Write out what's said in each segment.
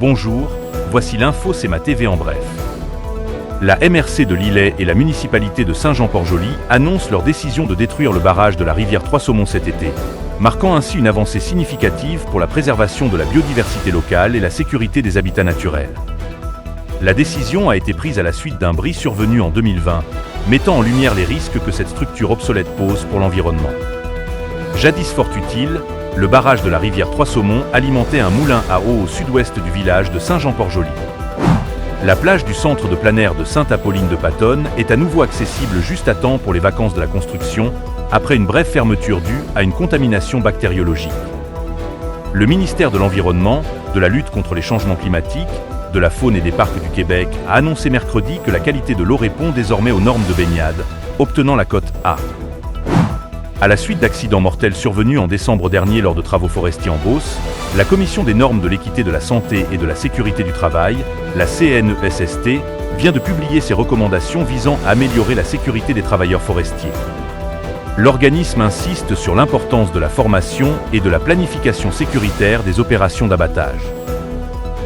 Bonjour, voici l'info CEMA TV en bref. La MRC de Lillet et la municipalité de Saint-Jean-Port-Joli annoncent leur décision de détruire le barrage de la rivière Trois-Saumons cet été, marquant ainsi une avancée significative pour la préservation de la biodiversité locale et la sécurité des habitats naturels. La décision a été prise à la suite d'un bris survenu en 2020, mettant en lumière les risques que cette structure obsolète pose pour l'environnement. Jadis fort utile, le barrage de la rivière Trois-Saumons alimentait un moulin à eau au sud-ouest du village de Saint-Jean-Port-Joli. La plage du centre de plein air de Sainte-Apolline-de-Patonne est à nouveau accessible juste à temps pour les vacances de la construction, après une brève fermeture due à une contamination bactériologique. Le ministère de l'Environnement, de la lutte contre les changements climatiques, de la faune et des parcs du Québec a annoncé mercredi que la qualité de l'eau répond désormais aux normes de baignade, obtenant la cote A. À la suite d'accidents mortels survenus en décembre dernier lors de travaux forestiers en Beauce, la Commission des normes de l'équité de la santé et de la sécurité du travail, la CNESST, vient de publier ses recommandations visant à améliorer la sécurité des travailleurs forestiers. L'organisme insiste sur l'importance de la formation et de la planification sécuritaire des opérations d'abattage.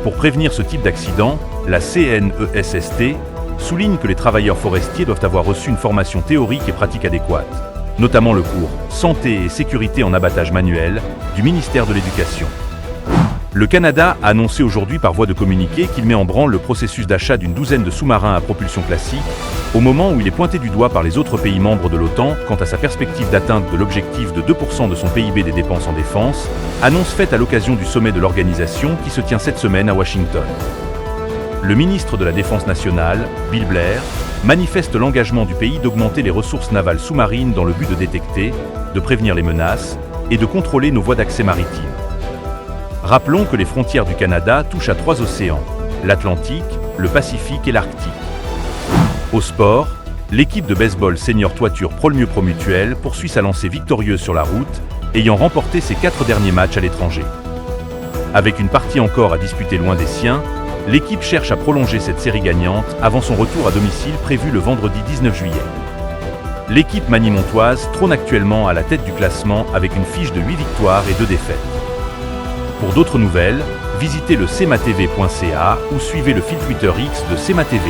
Pour prévenir ce type d'accident, la CNESST souligne que les travailleurs forestiers doivent avoir reçu une formation théorique et pratique adéquate, notamment le cours « Santé et sécurité en abattage manuel » du ministère de l'Éducation. Le Canada a annoncé aujourd'hui par voie de communiqué qu'il met en branle le processus d'achat d'une douzaine de sous-marins à propulsion classique, au moment où il est pointé du doigt par les autres pays membres de l'OTAN quant à sa perspective d'atteinte de l'objectif de 2% de son PIB des dépenses en défense, annonce faite à l'occasion du sommet de l'organisation qui se tient cette semaine à Washington. Le ministre de la Défense nationale, Bill Blair, manifeste l'engagement du pays d'augmenter les ressources navales sous-marines dans le but de détecter, de prévenir les menaces et de contrôler nos voies d'accès maritimes. Rappelons que les frontières du Canada touchent à 3 océans, l'Atlantique, le Pacifique et l'Arctique. Au sport, l'équipe de baseball senior toiture Prolmieux Promutuel poursuit sa lancée victorieuse sur la route, ayant remporté ses 4 derniers matchs à l'étranger. Avec une partie encore à disputer loin des siens, l'équipe cherche à prolonger cette série gagnante avant son retour à domicile prévu le vendredi 19 juillet. L'équipe manimontoise trône actuellement à la tête du classement avec une fiche de 8 victoires et 2 défaites. Pour d'autres nouvelles, visitez le cematv.ca ou suivez le fil Twitter X de CEMA TV.